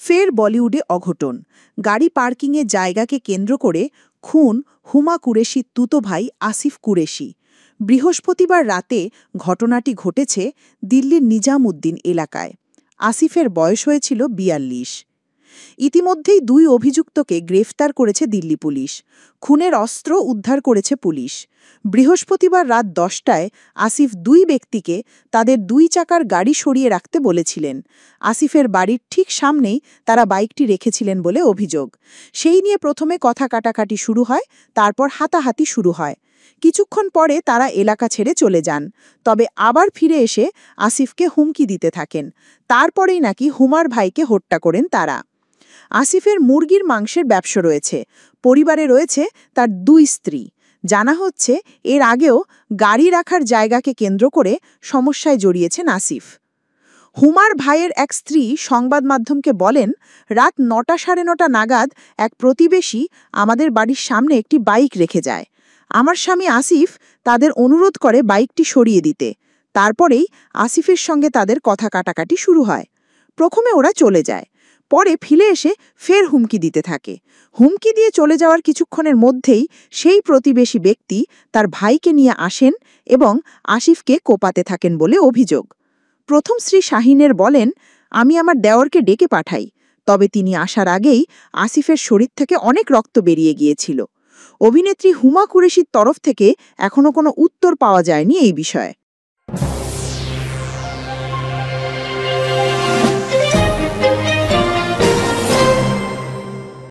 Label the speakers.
Speaker 1: ফের বলিউডে অঘটন। গাড়ি পার্কিংয়ের জায়গাকে কেন্দ্র করে খুন হুমা কুরেশির তুতো ভাই আসিফ কুরেশি। বৃহস্পতিবার রাতে ঘটনাটি ঘটেছে দিল্লির নিজামউদ্দিন এলাকায়। আসিফের বয়স হয়েছিল ৪২। ইতিমধ্যেই দুই অভিযুক্তকে গ্রেফতার করেছে দিল্লি পুলিশ। খুনের অস্ত্র উদ্ধার করেছে পুলিশ। বৃহস্পতিবার রাত ১০টায় আসিফ দুই ব্যক্তিকে তাদের দুই চাকার গাড়ি সরিয়ে রাখতে বলেছিলেন। আসিফের বাড়ির ঠিক সামনেই তারা বাইকটি রেখেছিলেন বলে অভিযোগ। সেই নিয়ে প্রথমে কথা কাটাকাটি শুরু হয়, তারপর হাতাহাতি শুরু হয়। কিছুক্ষণ পরে তারা এলাকা ছেড়ে চলে যান, তবে আবার ফিরে এসে আসিফকে হুমকি দিতে থাকেন। তারপরেই নাকি হুমার ভাইকে হত্যা করেন তারা। আসিফের মুরগির মাংসের ব্যবসা রয়েছে। পরিবারে রয়েছে তার দুই স্ত্রী। জানা হচ্ছে এর আগেও গাড়ি রাখার জায়গাকে কেন্দ্র করে সমস্যায় জড়িয়েছেন আসিফ। হুমার ভাইয়ের এক স্ত্রী সংবাদ মাধ্যমকে বলেন, রাত ৯টা সাড়ে ৯টা নাগাদ এক প্রতিবেশী আমাদের বাড়ির সামনে একটি বাইক রেখে যায়। আমার স্বামী আসিফ তাদের অনুরোধ করে বাইকটি সরিয়ে দিতে। তারপরেই আসিফের সঙ্গে তাদের কথা কাটাকাটি শুরু হয়। প্রথমে ওরা চলে যায়, পরে ফিরে এসে ফের হুমকি দিতে থাকে। হুমকি দিয়ে চলে যাওয়ার কিছুক্ষণের মধ্যেই সেই প্রতিবেশী ব্যক্তি তার ভাইকে নিয়ে আসেন এবং আসিফকে কোপাতে থাকেন বলে অভিযোগ। প্রথম স্ত্রী শাহিনের বলেন, আমি আমার দেওরকে ডেকে পাঠাই, তবে তিনি আসার আগেই আসিফের শরীর থেকে অনেক রক্ত বেরিয়ে গিয়েছিল। অভিনেত্রী হুমা কুরেশির তরফ থেকে এখনো কোনো উত্তর পাওয়া যায়নি এই বিষয়ে।